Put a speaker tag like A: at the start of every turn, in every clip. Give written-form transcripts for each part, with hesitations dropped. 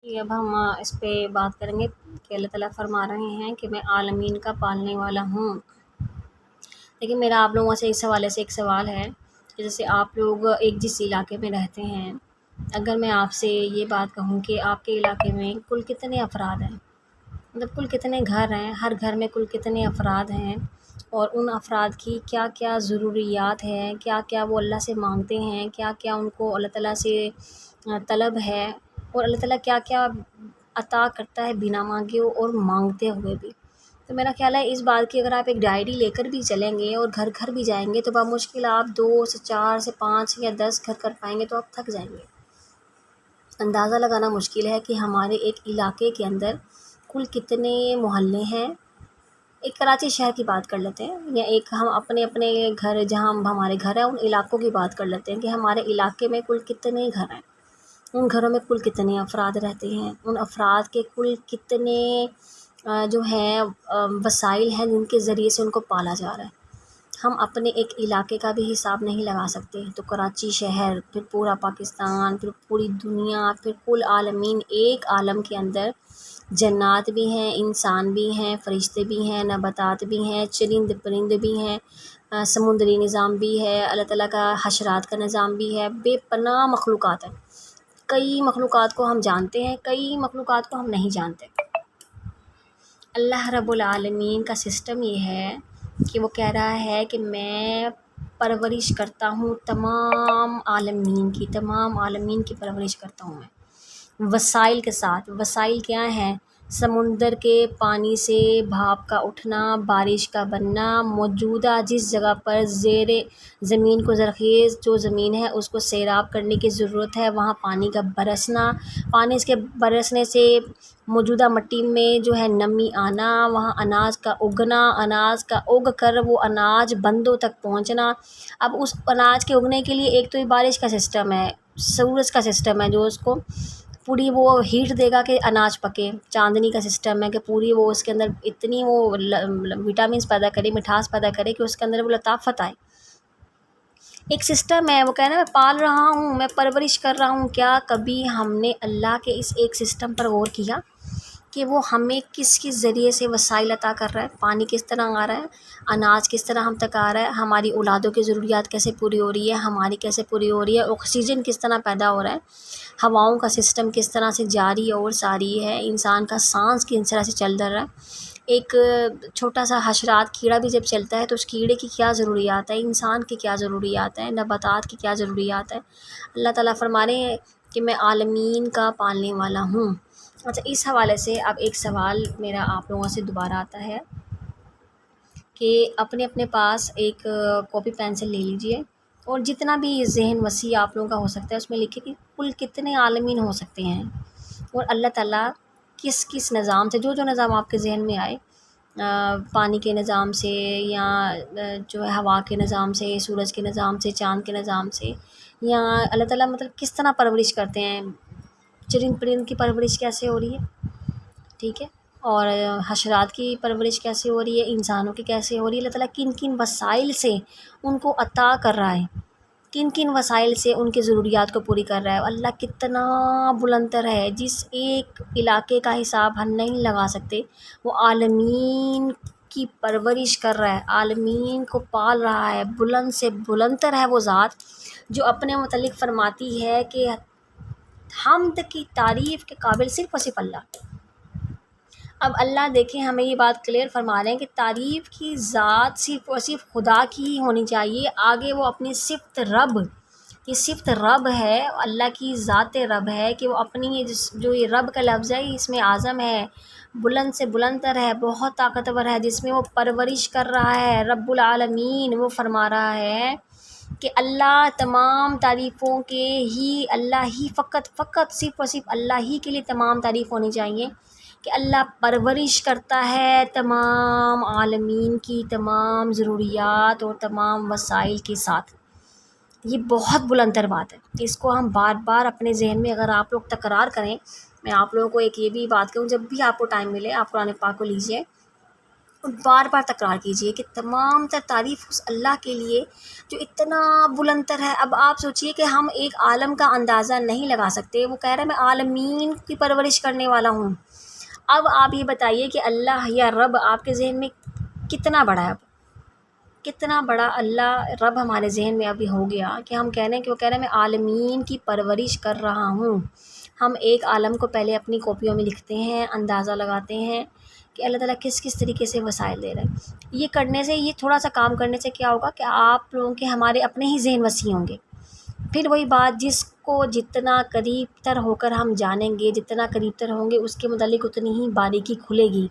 A: کہ اب ہم اس پہ بات کریں گے کہ اللہ تعالیٰ فرما رہے ہیں کہ میں عالمین کا پالنے والا ہوں۔ لیکن میرا آپ لوگوں سے اس حوالے سے ایک سوال ہے کہ جیسے آپ لوگ ایک جس علاقے میں رہتے ہیں، اگر میں آپ سے یہ بات کہوں کہ آپ کے علاقے میں کل کتنے افراد ہیں، مطلب کل کتنے گھر ہیں، ہر گھر میں کل کتنے افراد ہیں، اور ان افراد کی کیا کیا ضروریات ہیں، کیا کیا وہ اللہ سے مانگتے ہیں، کیا کیا ان کو اللہ تعالیٰ سے طلب ہے، اور اللہ تعالیٰ کیا کیا عطا کرتا ہے بنا مانگے اور مانگتے ہوئے بھی۔ تو میرا خیال ہے اس بات کی اگر آپ ایک ڈائری لے کر بھی چلیں گے اور گھر گھر بھی جائیں گے تو بمشکل آپ 2 سے 4 سے 5 یا 10 گھر کر پائیں گے تو آپ تھک جائیں گے۔ اندازہ لگانا مشکل ہے کہ ہمارے ایک علاقے کے اندر کل کتنے محلے ہیں۔ ایک کراچی شہر کی بات کر لیتے ہیں، یا ایک ہم اپنے اپنے گھر جہاں ہمارے گھر ہیں ان علاقوں کی بات کر لیتے ہیں کہ ہمارے علاقے میں کل کتنے گھر ہیں، ان گھروں میں کل کتنے افراد رہتے ہیں، ان افراد کے کل کتنے جو ہیں وسائل ہیں جن کے ذریعے سے ان کو پالا جا رہا ہے۔ ہم اپنے ایک علاقے کا بھی حساب نہیں لگا سکتے تو کراچی شہر، پھر پورا پاکستان، پھر پوری دنیا، پھر کل عالمین، ایک عالم کے اندر جنات بھی ہیں، انسان بھی ہیں، فرشتے بھی ہیں، نباتات بھی ہیں، چرند پرند بھی ہیں، سمندری نظام بھی ہے، اللہ تعالیٰ کا حشرات کا نظام بھی ہے، بے پناہ مخلوقات ہیں۔ کئی مخلوقات کو ہم جانتے ہیں، کئی مخلوقات کو ہم نہیں جانتے۔ اللہ رب العالمین کا سسٹم یہ ہے کہ وہ کہہ رہا ہے کہ میں پرورش کرتا ہوں تمام عالمین کی پرورش کرتا ہوں میں وسائل کے ساتھ۔ وسائل کیا ہیں؟ سمندر کے پانی سے بھاپ کا اٹھنا، بارش کا بننا، موجودہ جس جگہ پر زیر زمین کو زرخیز جو زمین ہے اس کو سیراب کرنے کی ضرورت ہے وہاں پانی کا برسنا، پانی اس کے برسنے سے موجودہ مٹی میں جو ہے نمی آنا، وہاں اناج کا اگنا، اناج کا اگ کر وہ اناج بندوں تک پہنچنا۔ اب اس اناج کے اگنے کے لیے ایک تو یہ بارش کا سسٹم ہے، سورج کا سسٹم ہے جو اس کو پوری وہ ہیٹ دے گا کہ اناج پکے، چاندنی کا سسٹم ہے کہ پوری وہ اس کے اندر اتنی وہ وٹامنس پیدا کرے، مٹھاس پیدا کرے کہ اس کے اندر وہ لطافت آئے۔ ایک سسٹم ہے، وہ کہنا میں پال رہا ہوں، میں پرورش کر رہا ہوں۔ کیا کبھی ہم نے اللہ کے اس ایک سسٹم پر غور کیا کہ وہ ہمیں کس کس ذریعے سے وسائل عطا کر رہا ہے؟ پانی کس طرح آ رہا ہے، اناج کس طرح ہم تک آ رہا ہے، ہماری اولادوں کی ضروریات کیسے پوری ہو رہی ہے، ہماری کیسے پوری ہو رہی ہے، آکسیجن کس طرح پیدا ہو رہا ہے، ہواؤں کا سسٹم کس طرح سے جاری اور ساری ہے، انسان کا سانس کس طرح سے چل رہا ہے۔ ایک چھوٹا سا حشرات کیڑا بھی جب چلتا ہے تو اس کیڑے کی کیا ضروریات ہیں، انسان کی کیا ضروریات ہیں، نباتات کی کیا ضروریات ہیں۔ اللہ تعالیٰ فرما رہے ہیں کہ میں عالمین کا پالنے والا ہوں۔ اچھا، اس حوالے سے اب ایک سوال میرا آپ لوگوں سے دوبارہ آتا ہے کہ اپنے اپنے پاس ایک کاپی پینسل لے لیجئے اور جتنا بھی ذہن وسیع آپ لوگوں کا ہو سکتا ہے اس میں لکھیں کہ کل کتنے عالمین ہو سکتے ہیں، اور اللہ تعالیٰ کس کس نظام سے، جو جو نظام آپ کے ذہن میں آئے، پانی کے نظام سے، یا جو ہے ہوا کے نظام سے، سورج کے نظام سے، چاند کے نظام سے، یا اللہ تعالیٰ مطلب کس طرح پرورش کرتے ہیں، چرند پرند کی پرورش کیسے ہو رہی ہے، ٹھیک ہے، اور حشرات کی پرورش کیسے ہو رہی ہے، انسانوں کی کیسے ہو رہی ہے، اللہ تعالیٰ کن کن وسائل سے ان کو عطا کر رہا ہے، کن کن وسائل سے ان کی ضروریات کو پوری کر رہا ہے۔ اللہ کتنا بلند تر ہے، جس ایک علاقے کا حساب ہم نہیں لگا سکتے، وہ عالمین کی پرورش کر رہا ہے، عالمین کو پال رہا ہے۔ بلند سے بلند تر ہے وہ ذات جو اپنے متعلق فرماتی ہے کہ حمد کی تعریف کے قابل صرف اور صرف اللہ۔ اب اللہ دیکھیں ہمیں یہ بات کلیئر فرما رہے ہیں کہ تعریف کی ذات صرف اور صرف خدا کی ہی ہونی چاہیے، آگے وہ اپنی صفت رب، یہ صفت رب ہے، اللہ کی ذات رب ہے کہ وہ اپنی جو یہ رب کا لفظ ہے اس میں اعظم ہے، بلند سے بلند تر ہے، بہت طاقتور ہے، جس میں وہ پرورش کر رہا ہے۔ رب العالمین وہ فرما رہا ہے کہ اللہ تمام تعریفوں کے ہی، اللہ ہی فقط صرف اور صرف اللہ ہی کے لیے تمام تعریف ہونی چاہیے کہ اللہ پرورش کرتا ہے تمام عالمین کی تمام ضروریات اور تمام وسائل کے ساتھ۔ یہ بہت بلند تر بات ہے، اس کو ہم بار بار اپنے ذہن میں اگر آپ لوگ تکرار کریں۔ میں آپ لوگوں کو ایک یہ بھی بات کہوں، جب بھی آپ کو ٹائم ملے آپ قرآن پاک کو لیجئے اور بار بار تکرار کیجیے کہ تمام تر تعریف اس اللہ کے لیے جو اتنا بلند تر ہے۔ اب آپ سوچیے کہ ہم ایک عالم کا اندازہ نہیں لگا سکتے، وہ کہہ رہا ہے میں عالمین کی پرورش کرنے والا ہوں۔ اب آپ یہ بتائیے کہ اللہ یا رب آپ کے ذہن میں کتنا بڑا ہے، اب کتنا بڑا اللہ رب ہمارے ذہن میں ابھی ہو گیا کہ ہم کہہ رہے ہیں کہ وہ کہہ رہے ہیں میں عالمین کی پرورش کر رہا ہوں۔ ہم ایک عالم کو پہلے اپنی کاپیوں میں لکھتے ہیں، اندازہ لگاتے ہیں کہ اللہ تعالیٰ کس کس طریقے سے وسائل دے رہے ہیں۔ یہ کرنے سے، یہ تھوڑا سا کام کرنے سے کیا ہوگا کہ آپ لوگوں کے ہمارے اپنے ہی ذہن وسیع ہوں گے۔ پھر وہی بات، جس کو جتنا قریب تر ہو کر ہم جانیں گے، جتنا قریب تر ہوں گے اس کے متعلق اتنی ہی باریکی کھلے گی۔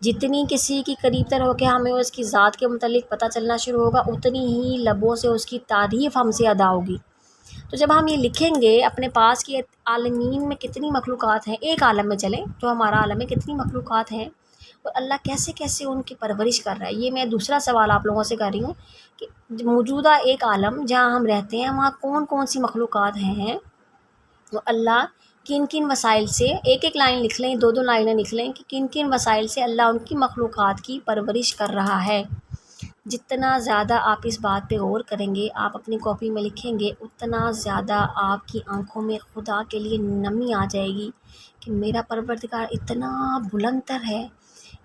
A: جتنی کسی کی قریب تر ہو کے ہمیں اس کی ذات کے متعلق پتہ چلنا شروع ہوگا، اتنی ہی لبوں سے اس کی تعریف ہم سے ادا ہوگی۔ تو جب ہم یہ لکھیں گے اپنے پاس کہ عالمین میں کتنی مخلوقات ہیں، ایک عالم میں چلیں جو ہمارا عالم ہے، کتنی مخلوقات ہیں اور اللہ کیسے کیسے ان کی پرورش کر رہا ہے۔ یہ میں دوسرا سوال آپ لوگوں سے کر رہی ہوں کہ موجودہ ایک عالم جہاں ہم رہتے ہیں وہاں کون کون سی مخلوقات ہیں، تو اللہ کن کن وسائل سے، ایک ایک لائن لکھ لیں، دو دو لائنیں لکھ لیں کہ کن کن وسائل سے اللہ ان کی مخلوقات کی پرورش کر رہا ہے۔ جتنا زیادہ آپ اس بات پہ غور کریں گے، آپ اپنی کاپی میں لکھیں گے، اتنا زیادہ آپ کی آنکھوں میں خدا کے لیے نمی آ جائے گی کہ میرا پروردگار اتنا بلند تر ہے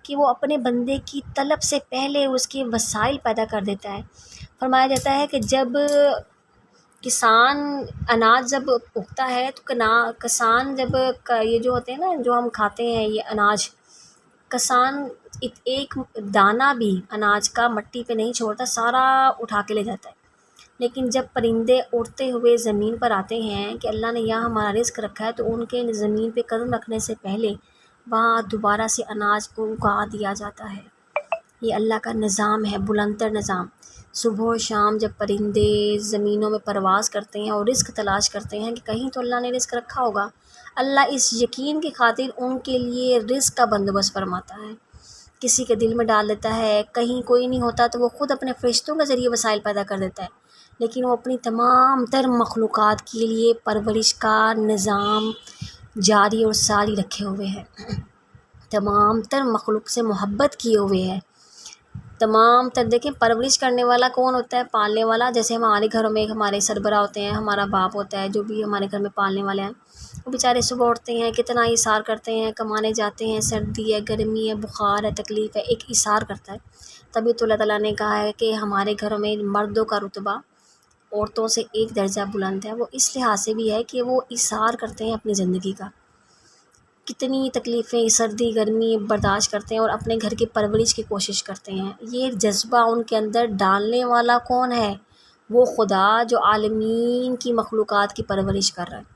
A: کہ وہ اپنے بندے کی طلب سے پہلے اس کے وسائل پیدا کر دیتا ہے۔ فرمایا جاتا ہے کہ جب کسان اناج جب اگتا ہے تو کسان جب یہ جو ہوتے ہیں نا جو ہم کھاتے ہیں یہ اناج، کسان ایک دانہ بھی اناج کا مٹی پہ نہیں چھوڑتا، سارا اٹھا کے لے جاتا ہے۔ لیکن جب پرندے اڑتے ہوئے زمین پر آتے ہیں کہ اللہ نے یہاں ہمارا رزق رکھا ہے، تو ان کے زمین پہ قدم رکھنے سے پہلے وہاں دوبارہ سے اناج کو اگا دیا جاتا ہے۔ یہ اللہ کا نظام ہے، بلند تر نظام۔ صبح و شام جب پرندے زمینوں میں پرواز کرتے ہیں اور رزق تلاش کرتے ہیں کہ کہیں تو اللہ نے رزق رکھا ہوگا، اللہ اس یقین کی خاطر ان کے لیے رزق کا بندوبست فرماتا ہے۔ کسی کے دل میں ڈال دیتا ہے، کہیں کوئی نہیں ہوتا تو وہ خود اپنے فرشتوں کے ذریعے وسائل پیدا کر دیتا ہے، لیکن وہ اپنی تمام تر مخلوقات کے لیے پرورش کا نظام جاری اور ساری رکھے ہوئے ہے۔ تمام تر مخلوق سے محبت کیے ہوئے ہے۔ تمام تر دیکھیں پرورش کرنے والا کون ہوتا ہے؟ پالنے والا۔ جیسے ہمارے گھروں میں ہمارے سربراہ ہوتے ہیں، ہمارا باپ ہوتا ہے، جو بھی ہمارے گھر میں پالنے والے ہیں، وہ بیچارے صبح اٹھتے ہیں، کتنا ایثار کرتے ہیں، کمانے جاتے ہیں، سردی ہے، گرمی ہے، بخار ہے، تکلیف ہے، ایک ایثار کرتا ہے۔ تبھی تو اللہ تعالیٰ نے کہا ہے کہ ہمارے گھروں میں مردوں کا رتبہ عورتوں سے ایک درجہ بلند ہے۔ وہ اس لحاظ سے بھی ہے کہ وہ ایثار کرتے ہیں اپنی زندگی کا، کتنی تکلیفیں، سردی گرمی برداشت کرتے ہیں اور اپنے گھر کی پرورش کی کوشش کرتے ہیں۔ یہ جذبہ ان کے اندر ڈالنے والا کون ہے؟ وہ خدا جو عالمین کی مخلوقات کی پرورش کر رہا ہے۔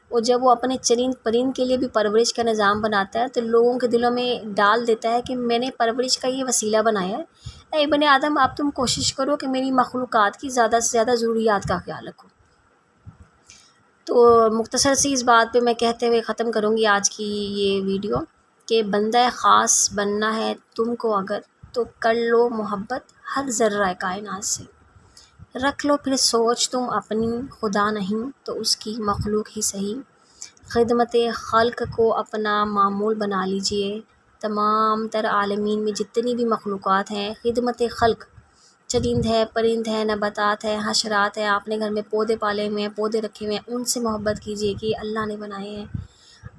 A: اور جب وہ اپنے چرند پرند کے لیے بھی پرورش کا نظام بناتا ہے تو لوگوں کے دلوں میں ڈال دیتا ہے کہ میں نے پرورش کا یہ وسیلہ بنایا ہے، اے ابن آدم آپ تم کوشش کرو کہ میری مخلوقات کی زیادہ سے زیادہ ضروریات کا خیال رکھو۔ تو مختصر سی اس بات پہ میں کہتے ہوئے ختم کروں گی آج کی یہ ویڈیو کہ بندہ خاص بننا ہے تم کو اگر، تو کر لو محبت ہر ذرہ کائنات سے، رکھ لو پھر سوچ تم اپنی، خدا نہیں تو اس کی مخلوق ہی صحیح، خدمت خلق کو اپنا معمول بنا لیجئے۔ تمام تر عالمین میں جتنی بھی مخلوقات ہیں، خدمت خلق، چرند ہے، پرند ہے، نباتات ہے، حشرات ہے، آپ نے گھر میں پودے پالے ہوئے ہیں، پودے رکھے ہوئے ہیں، ان سے محبت کیجیے کہ اللہ نے بنائے ہیں۔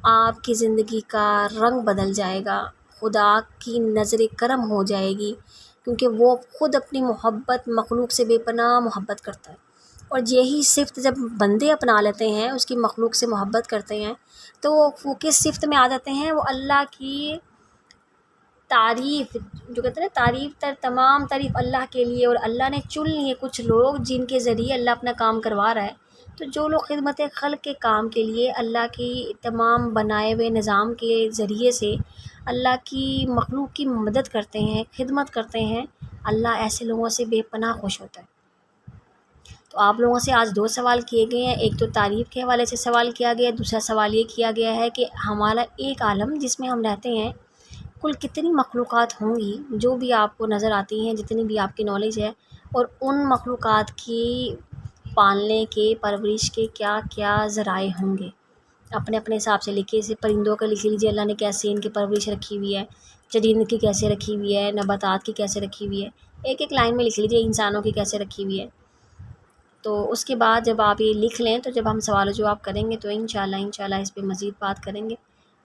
A: آپ کی زندگی کا رنگ بدل جائے گا، خدا کی نظر کرم ہو جائے گی، کیونکہ وہ خود اپنی محبت مخلوق سے بے پناہ محبت کرتا ہے۔ اور یہی صفت جب بندے اپنا لیتے ہیں، اس کی مخلوق سے محبت کرتے ہیں، تو وہ کس صفت میں آ جاتے ہیں؟ وہ اللہ کی تعریف، جو کہتے ہیں نا تعریف تر تمام تعریف اللہ کے لیے، اور اللہ نے چن لیے کچھ لوگ جن کے ذریعے اللہ اپنا کام کروا رہا ہے۔ تو جو لوگ خدمت خلق کے کام کے لیے اللہ کی تمام بنائے ہوئے نظام کے ذریعے سے اللہ کی مخلوق کی مدد کرتے ہیں، خدمت کرتے ہیں، اللہ ایسے لوگوں سے بے پناہ خوش ہوتا ہے۔ تو آپ لوگوں سے آج 2 سوال کیے گئے ہیں، ایک تو تعریف کے حوالے سے سوال کیا گیا ہے، دوسرا سوال یہ کیا گیا ہے کہ ہمارا ایک عالم جس میں ہم رہتے ہیں کل کتنی مخلوقات ہوں گی جو بھی آپ کو نظر آتی ہیں، جتنی بھی آپ کی نالج ہے، اور ان مخلوقات کی پالنے کے، پرورش کے کیا کیا ذرائع ہوں گے۔ اپنے اپنے حساب سے لکھے. اسے پرندوں کا لکھ لیجیے اللہ نے کیسے ان کی پرورش رکھی ہوئی ہے، چرند کی کیسے رکھی ہوئی ہے، نباتات کی کیسے رکھی ہوئی ہے، ایک ایک لائن میں لکھ لیجیے انسانوں کی کیسے رکھی ہوئی ہے. تو اس کے بعد جب آپ یہ لکھ لیں تو جب ہم سوال و جواب کریں گے تو انشاءاللہ اس پہ مزید بات کریں گے.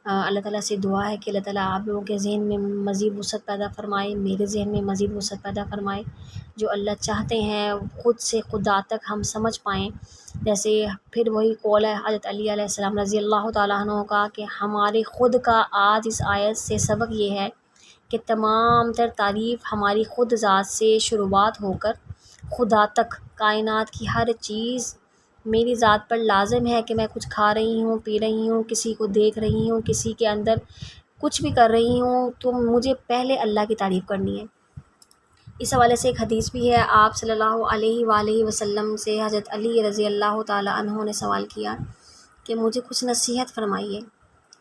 A: اللہ تعالیٰ سے دعا ہے کہ اللہ تعالیٰ آپ لوگوں کے ذہن میں مزید وسعت پیدا فرمائے، میرے ذہن میں مزید وسعت پیدا فرمائے. جو اللہ چاہتے ہیں خود سے خدا تک ہم سمجھ پائیں. جیسے پھر وہی قول ہے حضرت علی علیہ السلام رضی اللہ تعالیٰ عنہ کا کہ ہمارے خود کا آج اس آیت سے سبق یہ ہے کہ تمام تر تعریف ہماری خود ذات سے شروعات ہو کر خدا تک کائنات کی ہر چیز میری ذات پر لازم ہے کہ میں کچھ کھا رہی ہوں، پی رہی ہوں، کسی کو دیکھ رہی ہوں، کسی کے اندر کچھ بھی کر رہی ہوں تو مجھے پہلے اللہ کی تعریف کرنی ہے. اس حوالے سے ایک حدیث بھی ہے. آپ صلی اللہ علیہ وآلہ وسلم سے حضرت علی رضی اللہ تعالیٰ عنہ نے سوال کیا کہ مجھے کچھ نصیحت فرمائیے.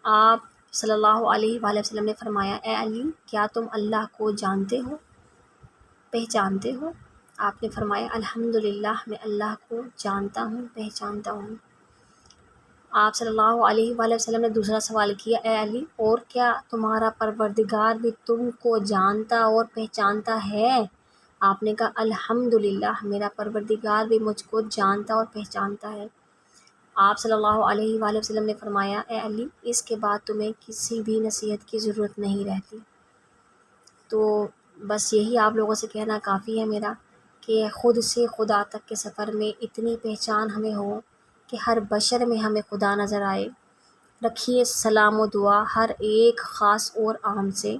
A: آپ صلی اللہ علیہ وآلہ وسلم نے فرمایا اے علی کیا تم اللہ کو جانتے ہو، پہچانتے ہو؟ آپ نے فرمایا الحمدللہ میں اللہ کو جانتا ہوں، پہچانتا ہوں. آپ صلی اللہ علیہ وآلہ وسلم نے دوسرا سوال کیا اے علی اور کیا تمہارا پروردگار بھی تم کو جانتا اور پہچانتا ہے؟ آپ نے کہا الحمدللہ میرا پروردگار بھی مجھ کو جانتا اور پہچانتا ہے. آپ صلی اللہ علیہ وآلہ وسلم نے فرمایا اے علی اس کے بعد تمہیں کسی بھی نصیحت کی ضرورت نہیں رہتی. تو بس یہی آپ لوگوں سے کہنا کافی ہے میرا کہ خود سے خدا تک کے سفر میں اتنی پہچان ہمیں ہو کہ ہر بشر میں ہمیں خدا نظر آئے. رکھیے سلام و دعا ہر ایک خاص اور عام سے،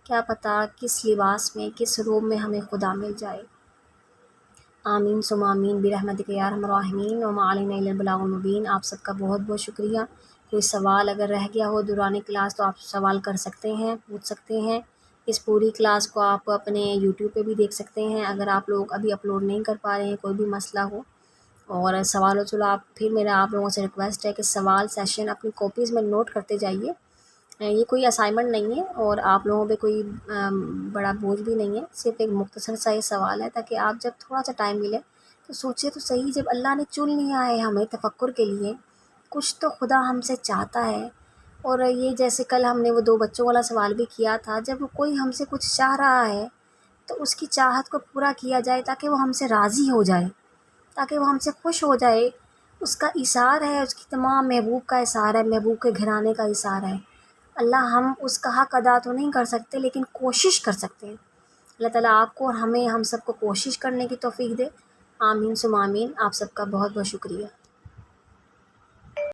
A: کیا پتہ کس لباس میں کس روب میں ہمیں خدا مل جائے. آمین ثم آمین برحمتک یا ارحم الراحمین وما علینا الا البلاغ المبین. آپ سب کا بہت بہت شکریہ. کوئی سوال اگر رہ گیا ہو دوران کلاس تو آپ سوال کر سکتے ہیں، پوچھ سکتے ہیں. اس پوری کلاس کو آپ اپنے یوٹیوب پہ بھی دیکھ سکتے ہیں اگر آپ لوگ ابھی اپلوڈ نہیں کر پا رہے ہیں، کوئی بھی مسئلہ ہو. اور سوال و جواب پھر میرا آپ لوگوں سے ریکویسٹ ہے کہ سوال سیشن اپنی کاپیز میں نوٹ کرتے جائیے. یہ کوئی اسائنمنٹ نہیں ہے اور آپ لوگوں پہ کوئی بڑا بوجھ بھی نہیں ہے، صرف ایک مختصر سا یہ سوال ہے تاکہ آپ جب تھوڑا سا ٹائم ملے تو سوچے تو صحیح، جب اللہ نے چن لیا ہے ہمیں تفکر کے لیے کچھ تو خدا ہم سے چاہتا ہے. اور یہ جیسے کل ہم نے وہ 2 بچوں والا سوال بھی کیا تھا، جب کوئی ہم سے کچھ چاہ رہا ہے تو اس کی چاہت کو پورا کیا جائے تاکہ وہ ہم سے راضی ہو جائے، تاکہ وہ ہم سے خوش ہو جائے. اس کا ایثار ہے، اس کی تمام محبوب کا ایثار ہے، محبوب کے گھرانے کا ایثار ہے. اللہ ہم اس کا حق ادا تو نہیں کر سکتے لیکن کوشش کر سکتے ہیں. اللہ تعالیٰ آپ کو اور ہمیں ہم سب کو کوشش کرنے کی توفیق دے. آمین ثم آمین. آپ سب کا بہت بہت شکریہ.